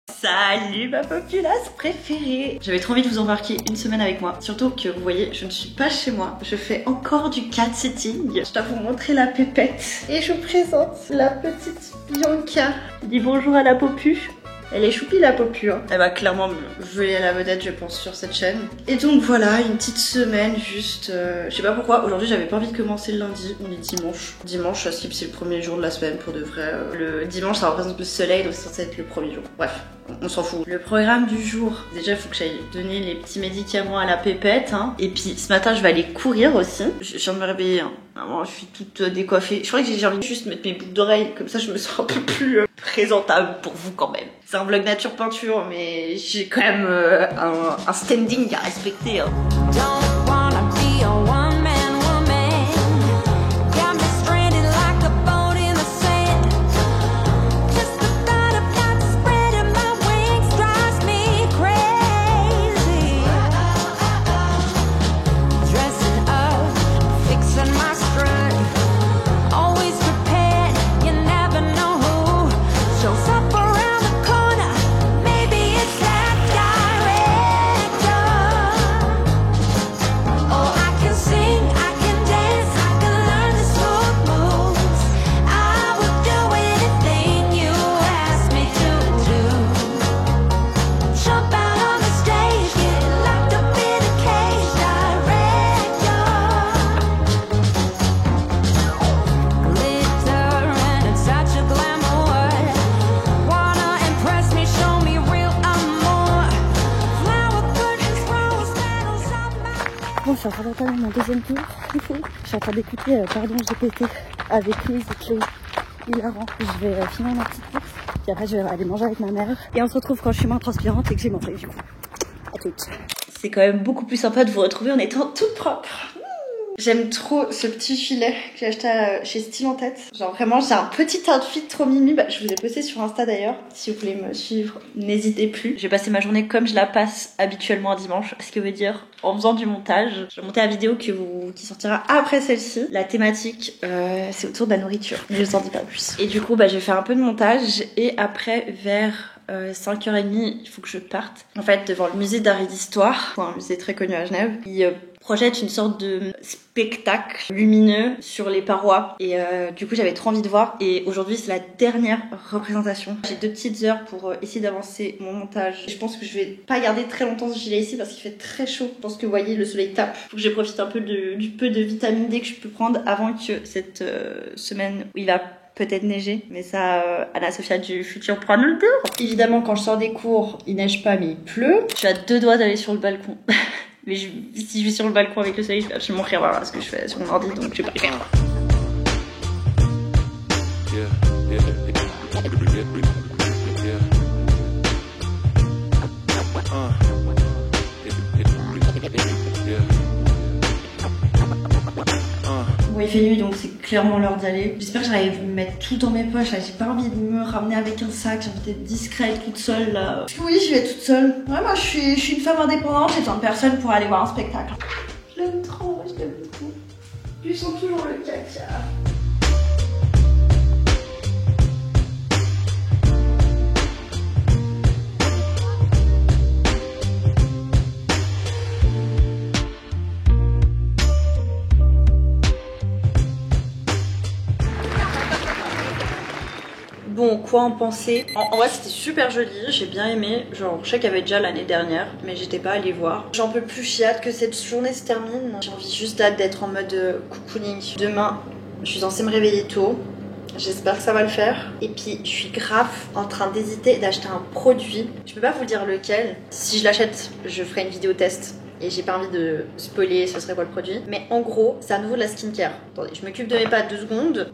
Salut ma populace préférée. J'avais trop envie de vous embarquer une semaine avec moi. Surtout que vous voyez, je ne suis pas chez moi. Je fais encore du cat sitting. Je dois vous montrer la pépette. Et je vous présente la petite Bianca. Dis bonjour à la popu. Elle est choupie la popu, hein. Elle va clairement voler à la vedette, je pense, sur cette chaîne. Et donc voilà, une petite semaine juste... je sais pas pourquoi, aujourd'hui j'avais pas envie de commencer le lundi, on est dimanche. Dimanche, à skip, c'est le premier jour de la semaine pour de vrai. Le dimanche, ça représente le soleil, donc c'est censé être le premier jour. Bref, on s'en fout. Le programme du jour, déjà il faut que j'aille donner les petits médicaments à la pépette, hein. Et puis ce matin, je vais aller courir aussi. Je viens de me réveiller, hein. Vraiment, je suis toute décoiffée. Je crois que j'ai envie de juste mettre mes boucles d'oreilles, comme ça je me sens un peu plus présentable pour vous quand même. C'est un vlog nature peinture, mais j'ai quand même un standing à respecter, hein. Bon, je suis en train d'entamer mon deuxième tour. Je suis en train d'écouter Pardon GPT avec Louise et Chloé. Hilarant. Je vais finir ma petite course. Puis après, je vais aller manger avec ma mère. Et on se retrouve quand je suis moins transpirante et que j'ai mangé du coup. À toutes. C'est quand même beaucoup plus sympa de vous retrouver en étant toute propre. J'aime trop ce petit filet que j'ai acheté chez Style en Tête. Genre vraiment, j'ai un petit outfit trop mimi. Bah, je vous ai posté sur Insta d'ailleurs. Si vous voulez me suivre, n'hésitez plus. J'ai passé ma journée comme je la passe habituellement un dimanche. Ce qui veut dire en faisant du montage. Je vais monter la vidéo qui sortira après celle-ci. La thématique, c'est autour de la nourriture. Mais je vous en dis pas plus. Et du coup, bah, je vais faire un peu de montage. Et après, vers 5h30, il faut que je parte. En fait, devant le musée d'art et d'histoire, un musée très connu à Genève, il projette une sorte de spectacle lumineux sur les parois. Et du coup, j'avais trop envie de voir. Et aujourd'hui, c'est la dernière représentation. J'ai 2 petites heures pour essayer d'avancer mon montage. Je pense que je vais pas garder très longtemps ce gilet ici parce qu'il fait très chaud. Je pense que vous voyez, le soleil tape. Faut que je profite un peu du peu de vitamine D que je peux prendre avant que cette semaine où il va peut-être neiger, mais ça, Anna-Sophia du futur pourra nous le dire. Évidemment, quand je sors des cours, il neige pas, mais il pleut. Je suis à 2 doigts d'aller sur le balcon. Mais si je vais sur le balcon avec le soleil, je vais absolument rien voir ce que je fais sur mon ordi, donc je vais pas le faire. Bon, il fait nuit, donc c'est clairement l'heure d'y aller. J'espère que j'arrive à me mettre tout dans mes poches. Là, j'ai pas envie de me ramener avec un sac. J'ai envie d'être discrète, toute seule là. Oui, je vais toute seule. Ouais, moi, je suis une femme indépendante. J'ai besoin de personne pour aller voir un spectacle. Je l'aime trop, je l'aime beaucoup. Je sens toujours le caca. Bon, quoi en penser? En vrai, c'était super joli, j'ai bien aimé. Genre, je sais qu'il y avait déjà l'année dernière, mais j'étais pas allée voir. J'en peux plus, j'ai hâte que cette journée se termine. J'ai envie juste d'être en mode cocooning. Demain, je suis censée me réveiller tôt. J'espère que ça va le faire. Et puis, je suis grave en train d'hésiter d'acheter un produit. Je peux pas vous dire lequel. Si je l'achète, je ferai une vidéo test. Et j'ai pas envie de spoiler ce serait quoi le produit. Mais en gros, c'est à nouveau de la skincare. Attendez, je m'occupe de mes pattes 2 secondes.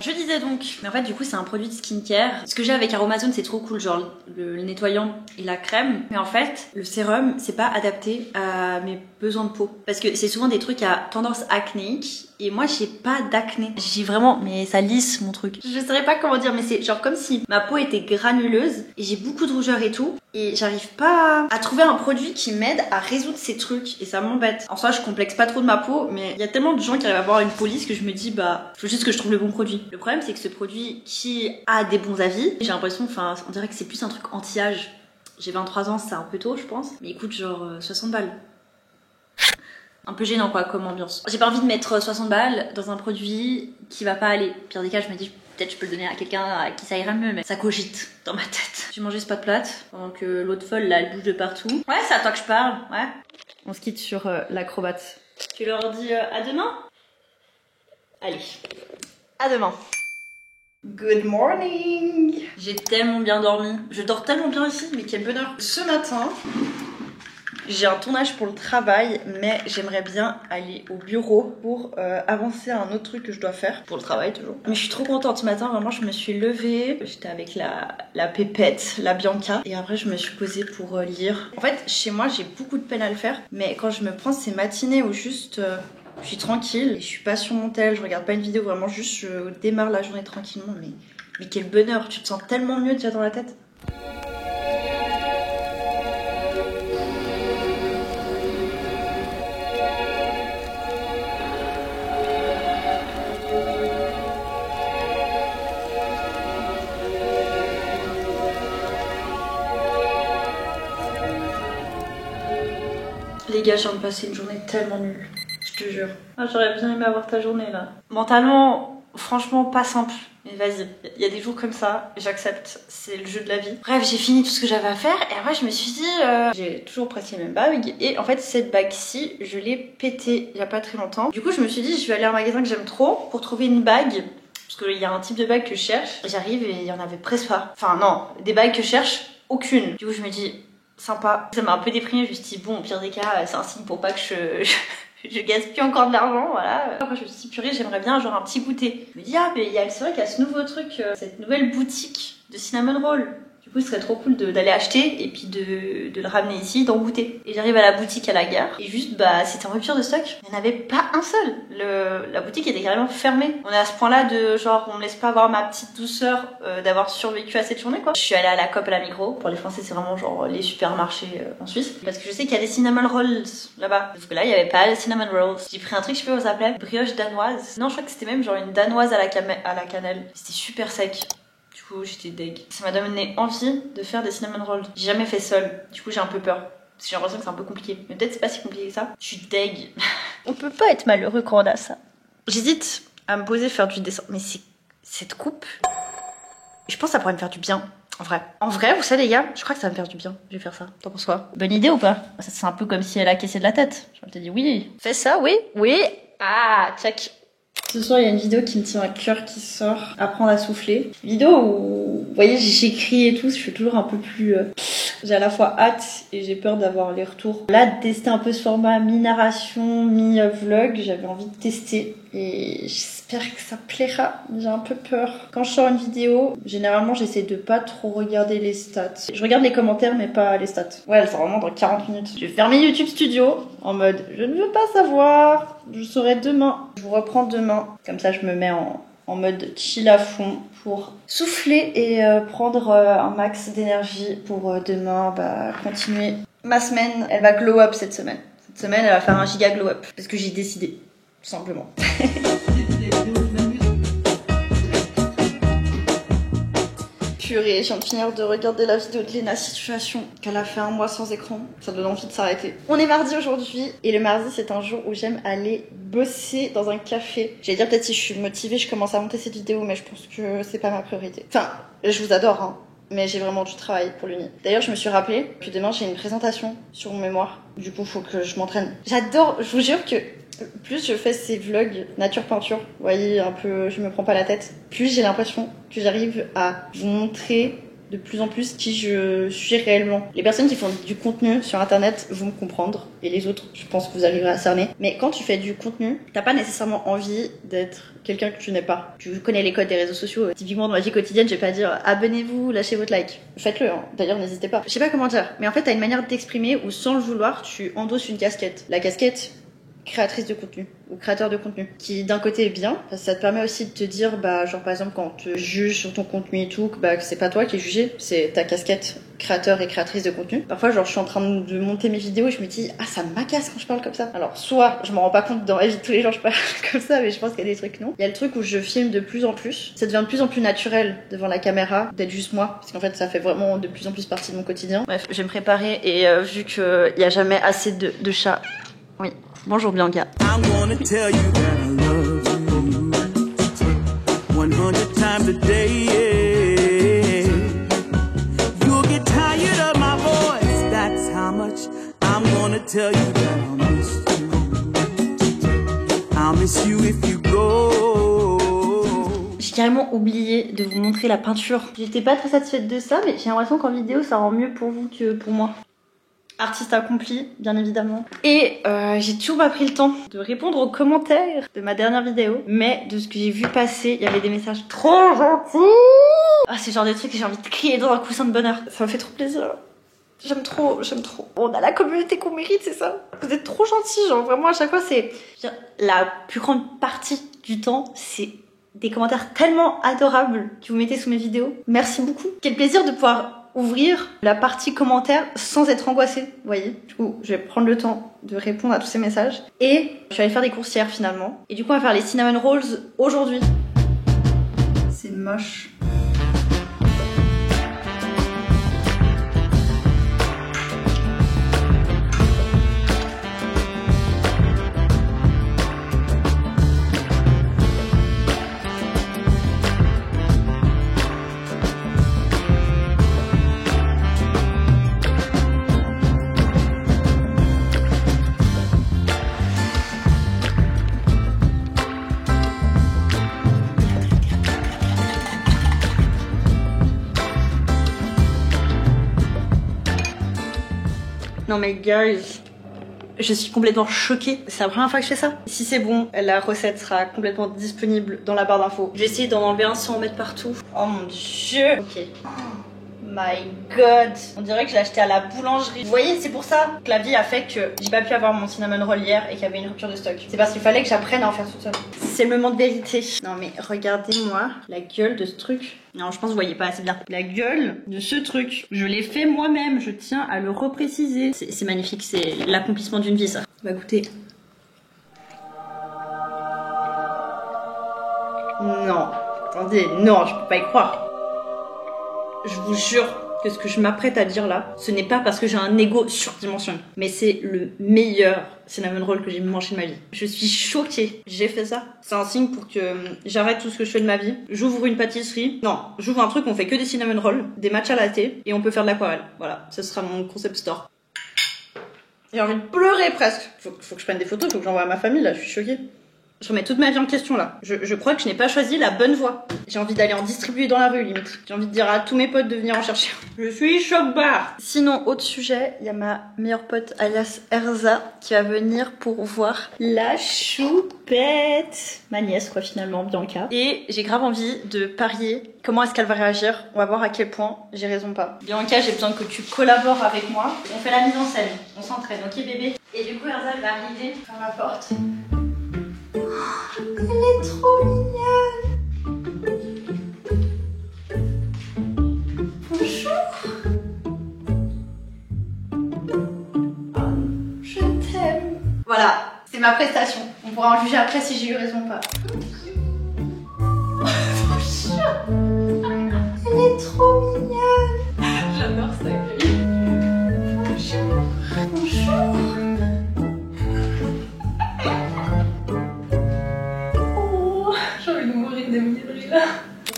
Je disais donc, mais en fait du coup c'est un produit de skincare. Ce que j'ai avec Aromazone c'est trop cool, genre le nettoyant et la crème. Mais en fait le sérum c'est pas adapté à mes besoins de peau. Parce que c'est souvent des trucs à tendance acnéique et moi j'ai pas d'acné. J'ai vraiment, mais ça lisse mon truc. Je saurais pas comment dire, mais c'est genre comme si ma peau était granuleuse et j'ai beaucoup de rougeur et tout. Et j'arrive pas à trouver un produit qui m'aide à résoudre ces trucs et ça m'embête. En soi je complexe pas trop de ma peau, mais il y a tellement de gens qui arrivent à avoir une peau lisse que je me dis bah faut juste que je trouve le bon produit. Le problème c'est que ce produit qui a des bons avis, j'ai l'impression, enfin on dirait que c'est plus un truc anti-âge. J'ai 23 ans, c'est un peu tôt je pense, mais il coûte genre 60 balles. Un peu gênant quoi comme ambiance. J'ai pas envie de mettre 60 balles dans un produit qui va pas aller. Pire des cas, je me dis peut-être je peux le donner à quelqu'un à qui ça ira mieux, mais ça cogite dans ma tête. J'ai mangé ce pâte plate pendant que l'autre folle là elle bouge de partout. Ouais, c'est à toi que je parle, ouais. On se quitte sur l'acrobate. Tu leur dis à demain? Allez, à demain. Good morning. J'ai tellement bien dormi. Je dors tellement bien ici, mais quel bonheur. Ce matin, j'ai un tournage pour le travail, mais j'aimerais bien aller au bureau pour avancer à un autre truc que je dois faire. Pour le travail, toujours. Mais je suis trop contente ce matin, vraiment, je me suis levée. J'étais avec la pépette, la Bianca. Et après, je me suis posée pour lire. En fait, chez moi, j'ai beaucoup de peine à le faire. Mais quand je me prends ces matinées où juste... je suis tranquille, je suis pas sur mon tel, je regarde pas une vidéo, vraiment juste je démarre la journée tranquillement. Mais quel bonheur, tu te sens tellement mieux déjà dans la tête. Les gars, je viens de passer une journée tellement nulle. Je te jure. Ah, j'aurais bien aimé avoir ta journée là. Mentalement, franchement, pas simple. Mais vas-y, il y a des jours comme ça, j'accepte, c'est le jeu de la vie. Bref, j'ai fini tout ce que j'avais à faire et après je me suis dit, j'ai toujours pratiqué les mêmes bagues. Et en fait, cette bague-ci, je l'ai pétée il y a pas très longtemps. Du coup, je me suis dit, je vais aller à un magasin que j'aime trop pour trouver une bague. Parce qu'il y a un type de bague que je cherche. J'arrive et il y en avait presque pas. Enfin non, des bagues que je cherche, aucune. Du coup, je me dis, sympa. Ça m'a un peu déprimée, je me suis dit, bon, au pire des cas, c'est un signe pour pas que je gaspille encore de l'argent, voilà. Après je me suis dit purée, j'aimerais bien genre un petit goûter. Je me dis ah mais c'est vrai qu'il y a ce nouveau truc, cette nouvelle boutique de cinnamon roll. Du coup ce serait trop cool d'aller acheter et puis de le ramener ici, d'en goûter. Et j'arrive à la boutique à la gare et juste bah c'était en rupture de stock. Il n'y en avait pas un seul. La boutique était carrément fermée. On est à ce point là de genre on me laisse pas avoir ma petite douceur d'avoir survécu à cette journée quoi. Je suis allée à la COP à la Migros. Pour les Français c'est vraiment genre les supermarchés en Suisse. Parce que je sais qu'il y a des cinnamon rolls là-bas. Parce que là il y avait pas les cinnamon rolls. J'ai pris un truc, je sais pas comment ça s'appelait, brioche danoise. Non je crois que c'était même genre une danoise à la cannelle. C'était super sec. Du coup j'étais deg. Ça m'a donné envie de faire des cinnamon rolls. J'ai jamais fait seul. Du coup j'ai un peu peur. Parce que j'ai l'impression que c'est un peu compliqué. Mais peut-être c'est pas si compliqué que ça. Je suis deg. On peut pas être malheureux quand on a ça. J'hésite à me poser faire du dessin. Mais c'est cette coupe. Je pense que ça pourrait me faire du bien. En vrai, vous savez les gars, je crois que ça va me faire du bien. Je vais faire ça. T'en penses quoi? Bonne idée ou pas? C'est un peu comme si elle a caissé de la tête. Je te dis oui. Fais ça, oui. Ah, check. Ce soir, il y a une vidéo qui me tient à cœur qui sort. Apprendre à souffler. Vidéo où, vous voyez, j'écris et tout. Je suis toujours un peu plus... J'ai à la fois hâte et j'ai peur d'avoir les retours. Là, de tester un peu ce format mi-narration, mi-vlog, j'avais envie de tester. Et j'espère que ça plaira. J'ai un peu peur. Quand je sors une vidéo, généralement, j'essaie de pas trop regarder les stats. Je regarde les commentaires, mais pas les stats. Ouais, elle sort vraiment dans 40 minutes. Je vais fermer YouTube Studio en mode je ne veux pas savoir. Je saurai demain. Je vous reprends demain. Comme ça, je me mets en mode chill à fond pour souffler et prendre un max d'énergie pour demain continuer ma semaine. Elle va glow up cette semaine. Cette semaine, elle va faire un giga glow up parce que j'ai décidé, tout simplement. Purée, je viens de finir de regarder la vidéo de Lena Situation qu'elle a fait un mois sans écran. Ça donne envie de s'arrêter. On est mardi aujourd'hui et le mardi c'est un jour où j'aime aller bosser dans un café. J'allais dire peut-être si je suis motivée je commence à monter cette vidéo mais je pense que c'est pas ma priorité. Enfin, je vous adore hein, mais j'ai vraiment du travail pour l'uni. D'ailleurs je me suis rappelé que demain j'ai une présentation sur mon mémoire. Du coup faut que je m'entraîne. J'adore, je vous jure que plus je fais ces vlogs nature peinture, vous voyez un peu je me prends pas la tête, plus j'ai l'impression que j'arrive à vous montrer de plus en plus qui je suis réellement. Les personnes qui font du contenu sur internet vont me comprendre et les autres je pense que vous arriverez à cerner. Mais quand tu fais du contenu, t'as pas nécessairement envie d'être quelqu'un que tu n'es pas. Tu connais les codes des réseaux sociaux. Typiquement dans ma vie quotidienne, je vais pas dire abonnez-vous, lâchez votre like. Faites-le hein. D'ailleurs n'hésitez pas. Je sais pas comment dire, mais en fait t'as une manière de t'exprimer où sans le vouloir tu endosses une casquette. La casquette créatrice de contenu ou créateur de contenu, qui d'un côté est bien, parce que ça te permet aussi de te dire, bah genre par exemple quand on te juge sur ton contenu et tout, que c'est pas toi qui es jugé, c'est ta casquette créateur et créatrice de contenu. Parfois genre je suis en train de monter mes vidéos et je me dis ah ça m'agace quand je parle comme ça. Alors soit je m'en rends pas compte dans la vie de tous les jours je parle comme ça, mais je pense qu'il y a des trucs non. Il y a le truc où je filme de plus en plus, ça devient de plus en plus naturel devant la caméra d'être juste moi, parce qu'en fait ça fait vraiment de plus en plus partie de mon quotidien. Bref, je vais me préparer et vu qu'il y a jamais assez de chats. Oui. Bonjour Bianca. I'm gonna tell you that I love you 100 times a day. You'll get tired of my voice. That's how much I'm gonna tell you that I'll miss you. I'll miss you if you go. J'ai carrément oublié de vous montrer la peinture. J'étais pas très satisfaite de ça, mais j'ai l'impression qu'en vidéo ça rend mieux pour vous que pour moi. Artiste accompli, bien évidemment. Et j'ai toujours pas pris le temps de répondre aux commentaires de ma dernière vidéo. Mais de ce que j'ai vu passer, il y avait des messages trop gentils. Ah, c'est le genre de truc que j'ai envie de crier dans un coussin de bonheur. Ça me fait trop plaisir. J'aime trop, j'aime trop. On a la communauté qu'on mérite, c'est ça. Vous êtes trop gentils, genre vraiment à chaque fois c'est... La plus grande partie du temps, c'est des commentaires tellement adorables que vous mettez sous mes vidéos. Merci beaucoup. Quel plaisir de pouvoir ouvrir la partie commentaires sans être angoissée, vous voyez. Du coup, je vais prendre le temps de répondre à tous ces messages. Et je suis allée faire des coursières finalement. Et du coup, on va faire les cinnamon rolls aujourd'hui. C'est moche. Non mais guys, je suis complètement choquée. C'est la première fois que je fais ça. Si c'est bon, la recette sera complètement disponible dans la barre d'infos. Je vais essayer d'en enlever un sans en mettre partout. Oh mon dieu. Ok. My god. On dirait que je l'ai acheté à la boulangerie. Vous voyez, c'est pour ça que la vie a fait que j'ai pas pu avoir mon cinnamon roll hier et qu'il y avait une rupture de stock. C'est parce qu'il fallait que j'apprenne à en faire toute seule. C'est le moment de vérité. Non mais regardez-moi la gueule de ce truc. Non, je pense que vous voyez pas assez bien. La gueule de ce truc, je l'ai fait moi-même. Je tiens à le repréciser. C'est magnifique, c'est l'accomplissement d'une vie ça. On va goûter. Non, attendez, non, je peux pas y croire. Je vous jure que ce que je m'apprête à dire là, ce n'est pas parce que j'ai un ego surdimensionné, mais c'est le meilleur cinnamon roll que j'ai mangé de ma vie. Je suis choquée. J'ai fait ça. C'est un signe pour que j'arrête tout ce que je fais de ma vie. J'ouvre une pâtisserie. Non, j'ouvre un truc où on fait que des cinnamon rolls, des matcha latte et on peut faire de l'aquarelle. Voilà, ce sera mon concept store. J'ai envie de pleurer presque. Faut que je prenne des photos, faut que j'envoie à ma famille là, je suis choquée. Je remets toute ma vie en question là. Je crois que je n'ai pas choisi la bonne voie. J'ai envie d'aller en distribuer dans la rue limite. J'ai envie de dire à tous mes potes de venir en chercher. Je suis choc-barre. Sinon, autre sujet, il y a ma meilleure pote alias Erza qui va venir pour voir la choupette. Ma nièce quoi finalement, Bianca. Et j'ai grave envie de parier comment est-ce qu'elle va réagir. On va voir à quel point j'ai raison ou pas. Bianca, j'ai besoin que tu collabores avec moi. On fait la mise en scène. On s'entraîne, ok bébé? Et du coup Erza elle va arriver par ma porte. Elle est trop mignonne. Bonjour. Oh, je t'aime. Voilà, c'est ma prestation. On pourra en juger après si j'ai eu raison ou pas. Bonjour. Elle est trop mignonne. J'adore ça. Bonjour. Bonjour.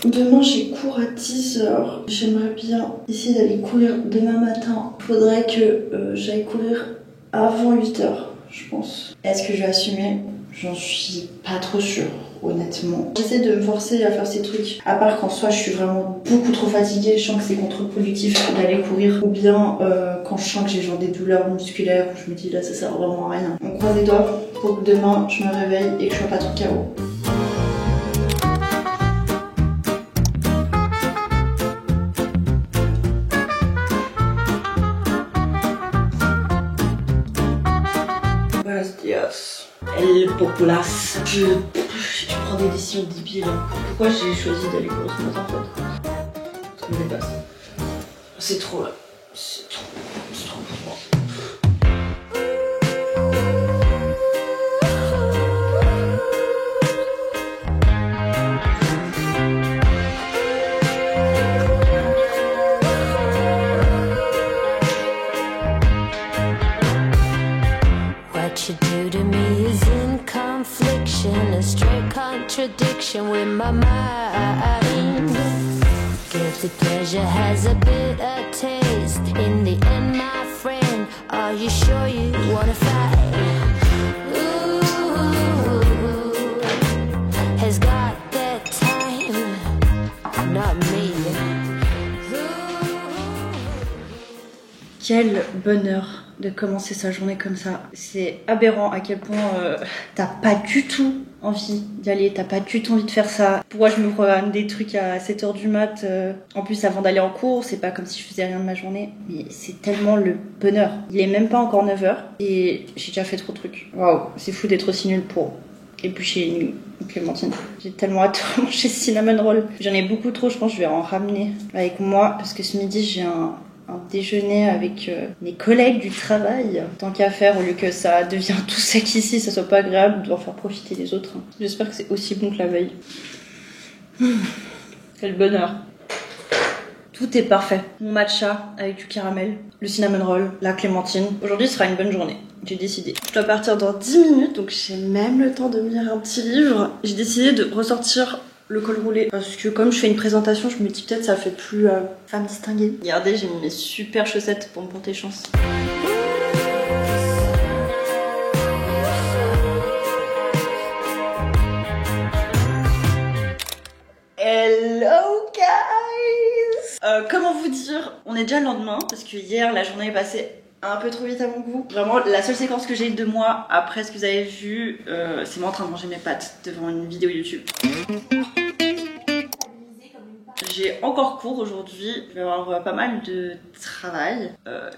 Demain j'ai cours à 10h. J'aimerais bien essayer d'aller courir demain matin. Faudrait que j'aille courir avant 8h, je pense. Est-ce que je vais assumer? J'en suis pas trop sûre, honnêtement. J'essaie de me forcer à faire ces trucs. À part quand soit je suis vraiment beaucoup trop fatiguée, je sens que c'est contre-productif d'aller courir. Ou bien quand je sens que j'ai genre des douleurs musculaires, où je me dis là ça sert vraiment à rien. On croise les doigts pour que demain je me réveille et que je sois pas trop KO. Buenos días. El populace. Je prends des décisions débiles. Pourquoi j'ai choisi d'aller courir ce matin en fait? Ça me dépasse. C'est trop là. C'est trop pour moi. What you do to me is in confliction, a straight contradiction with my mind. Guilty pleasure has a bitter taste. In the end, my friend, are you sure you wanna fight? Ooh, has got that time, not me. Quel bonheur de commencer sa journée comme ça. C'est aberrant à quel point t'as pas du tout envie d'y aller, t'as pas du tout envie de faire ça. Pourquoi je me programme des trucs à 7h du mat en plus avant d'aller en cours, c'est pas comme si je faisais rien de ma journée, mais c'est tellement le bonheur. Il est même pas encore 9h et j'ai déjà fait trop de trucs. Waouh, c'est fou d'être aussi nul pour éplucher une clémentine. J'ai tellement hâte de manger cinnamon roll. J'en ai beaucoup trop, je pense que je vais en ramener avec moi parce que ce midi j'ai un déjeuner avec mes collègues du travail. Tant qu'à faire, au lieu que ça devienne tout sec ici, ça soit pas agréable de en faire profiter les autres. J'espère que c'est aussi bon que la veille. Quel bonheur. Tout est parfait. Mon matcha avec du caramel, le cinnamon roll, la clémentine. Aujourd'hui sera une bonne journée. J'ai décidé. Je dois partir dans 10 minutes, donc j'ai même le temps de me lire un petit livre. J'ai décidé de ressortir le col roulé parce que comme je fais une présentation, je me dis peut-être ça fait plus femme distinguée. Regardez, j'ai mis mes super chaussettes pour me porter chance. Hello guys! Comment vous dire? On est déjà le lendemain parce que hier la journée est passée un peu trop vite à mon goût. Vraiment, la seule séquence que j'ai de moi après ce que vous avez vu, c'est moi en train de manger mes pâtes devant une vidéo YouTube. J'ai encore cours aujourd'hui, je vais avoir pas mal de travail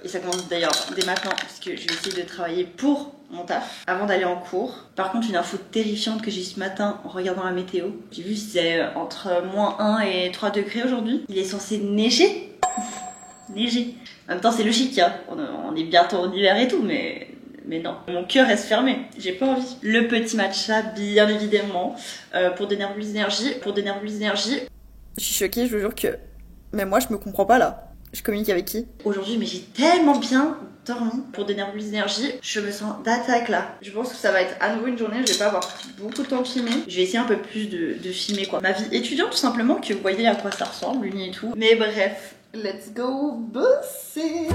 et ça commence d'ailleurs dès maintenant parce que je vais essayer de travailler pour mon taf avant d'aller en cours. Par contre, une info terrifiante que j'ai eu ce matin en regardant la météo, j'ai vu que c'était entre -1 et 3 degrés aujourd'hui. Il est censé neiger. Neiger. En même temps, c'est logique, hein. On est bientôt en hiver et tout, mais non. Mon cœur reste fermé. J'ai pas envie. Le petit matcha, bien évidemment, pour donner plus d'énergie. Je suis choquée, je vous jure que même moi, je me comprends pas là. Je communique avec qui? Aujourd'hui, mais j'ai tellement bien dormi pour donner plus d'énergie. Je me sens d'attaque là. Je pense que ça va être à nouveau une journée. Je vais pas avoir beaucoup de temps de filmer. Je vais essayer un peu plus de filmer quoi. Ma vie étudiante tout simplement, que vous voyez à quoi ça ressemble, l'uni et tout. Mais bref. Let's go bosser.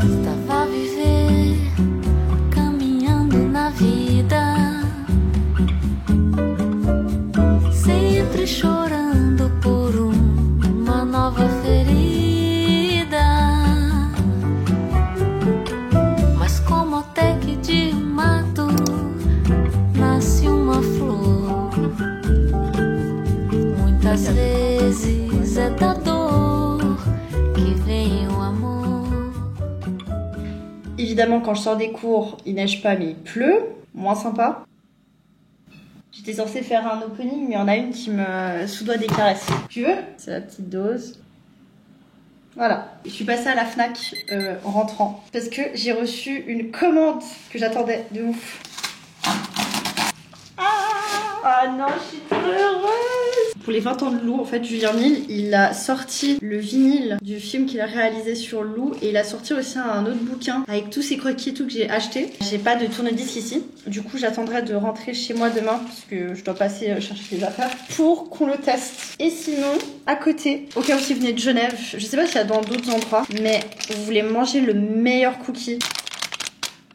Estava a viver, caminhando na vida, sempre chorando por uma nova ferida. Mas como até que de mato nasce uma flor, muitas vezes é da dor que vem o amor. Évidemment, quand je sors des cours, il neige pas mais il pleut. Moins sympa. J'étais censée faire un opening, mais il y en a une qui me soudoie des caresses. Tu veux? C'est la petite dose. Voilà. Je suis passée à la Fnac en rentrant parce que j'ai reçu une commande que j'attendais de ouf. Ah non, je suis trop heureuse. Pour les 20 ans de Lou, en fait, Julien Mille, il a sorti le vinyle du film qu'il a réalisé sur Lou et il a sorti aussi un autre bouquin avec tous ces croquis et tout que j'ai acheté. J'ai pas de tourne-disque ici. Du coup, j'attendrai de rentrer chez moi demain parce que je dois passer chercher des affaires pour qu'on le teste. Et sinon, à côté, au cas où si vous venez de Genève, je sais pas s'il y a dans d'autres endroits, mais vous voulez manger le meilleur cookie,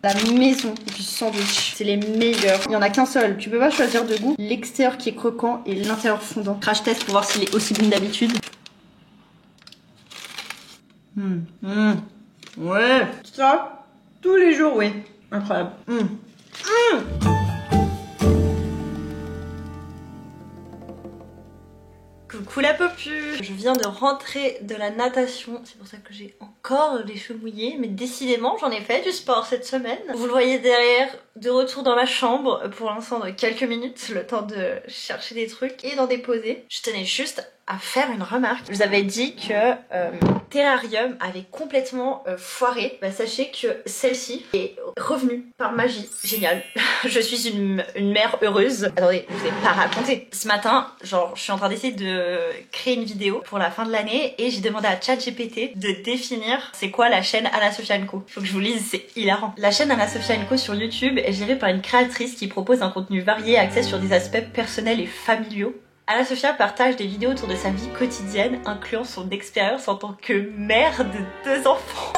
la maison du sandwich, c'est les meilleurs. Il y en a qu'un seul, tu peux pas choisir de goût. L'extérieur qui est croquant et l'intérieur fondant. Crash test pour voir s'il est aussi bon que d'habitude. Ouais, ça, tous les jours, oui. Incroyable. Coucou la popu. Je viens de rentrer de la natation, c'est pour ça que j'ai encore les cheveux mouillés, mais décidément j'en ai fait du sport cette semaine. Vous le voyez derrière, de retour dans ma chambre pour l'instant de quelques minutes, le temps de chercher des trucs et d'en déposer. Je tenais juste à faire une remarque. Je vous avais dit que Terrarium avait complètement foiré. Bah, sachez que celle-ci est revenue par magie. Génial. Je suis une mère heureuse. Attendez, je vous ai pas raconté. Ce matin, genre, je suis en train d'essayer de créer une vidéo pour la fin de l'année et j'ai demandé à ChatGPT de définir c'est quoi la chaîne Anna Sophia & Co. Faut que je vous lise, c'est hilarant. La chaîne Anna Sophia & Co sur YouTube est gérée par une créatrice qui propose un contenu varié axé sur des aspects personnels et familiaux. Anna Sophia partage des vidéos autour de sa vie quotidienne, incluant son expérience en tant que mère de 2 enfants.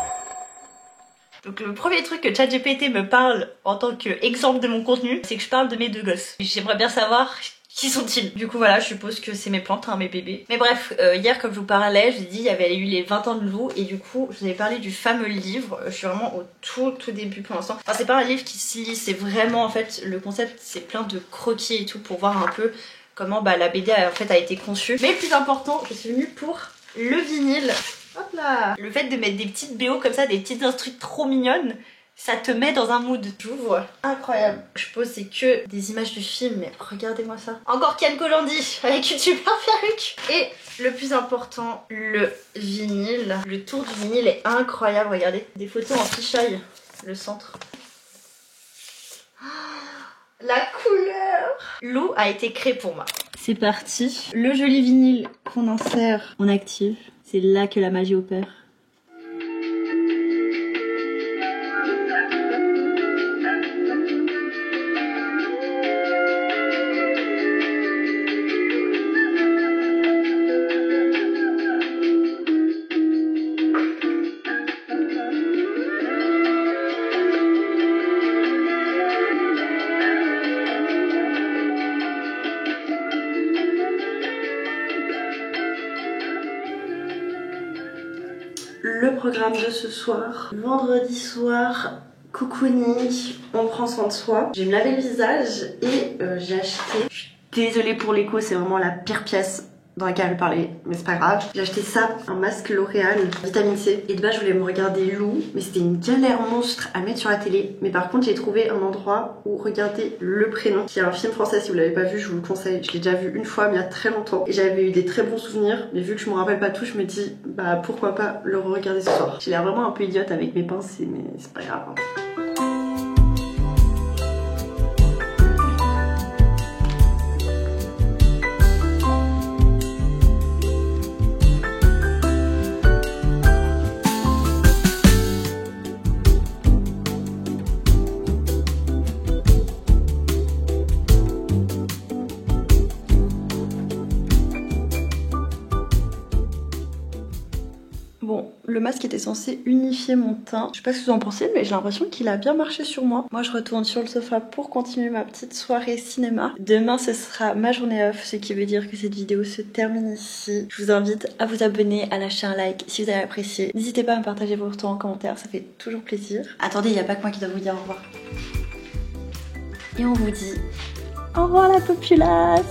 Donc le premier truc que ChatGPT me parle en tant qu'exemple de mon contenu, c'est que je parle de mes 2 gosses. J'aimerais bien savoir qui sont-ils. Du coup voilà, je suppose que c'est mes plantes, hein, mes bébés. Mais bref, hier comme je vous parlais, je vous ai dit il y avait eu les 20 ans de Lou et du coup je vous avais parlé du fameux livre. Je suis vraiment au tout début pour l'instant. Enfin c'est pas un livre qui se lit, c'est vraiment en fait le concept, c'est plein de croquis et tout pour voir un peu comment la BD en fait a été conçue. Mais le plus important, je suis venue pour le vinyle. Hop là. Le fait de mettre des petites BO comme ça, des petites instrus trop mignonnes, ça te met dans un mood. J'ouvre. Incroyable. Je suppose c'est que des images du film, mais regardez-moi ça. Encore Ken Kojandi avec une super perruque. Et le plus important, le vinyle. Le tour du vinyle est incroyable, regardez. Des photos en fisheye, le centre. La couleur. Lou a été créé pour moi. C'est parti. Le joli vinyle qu'on insère, on active. C'est là que la magie opère. Le programme de ce soir, vendredi soir, cocooning, on prend soin de soi. Je vais me laver le visage et j'ai acheté, je suis désolée pour l'écho, c'est vraiment la pire pièce dans laquelle je parlais, mais c'est pas grave. J'ai acheté ça, un masque L'Oréal, vitamine C. Et de base je voulais me regarder Lou, mais c'était une galère monstre à mettre sur la télé. Mais par contre j'ai trouvé un endroit où regarder Le Prénom, qui est un film français, si vous l'avez pas vu je vous le conseille. Je l'ai déjà vu une fois mais il y a très longtemps. Et j'avais eu des très bons souvenirs, mais vu que je me rappelle pas tout, je me dis bah pourquoi pas le regarder ce soir. J'ai l'air vraiment un peu idiote avec mes pinceaux, mais c'est pas grave. Bon, le masque était censé unifier mon teint. Je sais pas ce que vous en pensez, mais j'ai l'impression qu'il a bien marché sur moi. Moi, je retourne sur le sofa pour continuer ma petite soirée cinéma. Demain, ce sera ma journée off, ce qui veut dire que cette vidéo se termine ici. Je vous invite à vous abonner, à lâcher un like si vous avez apprécié. N'hésitez pas à me partager vos retours en commentaire, ça fait toujours plaisir. Attendez, il n'y a pas que moi qui dois vous dire au revoir. Et on vous dit au revoir la populace.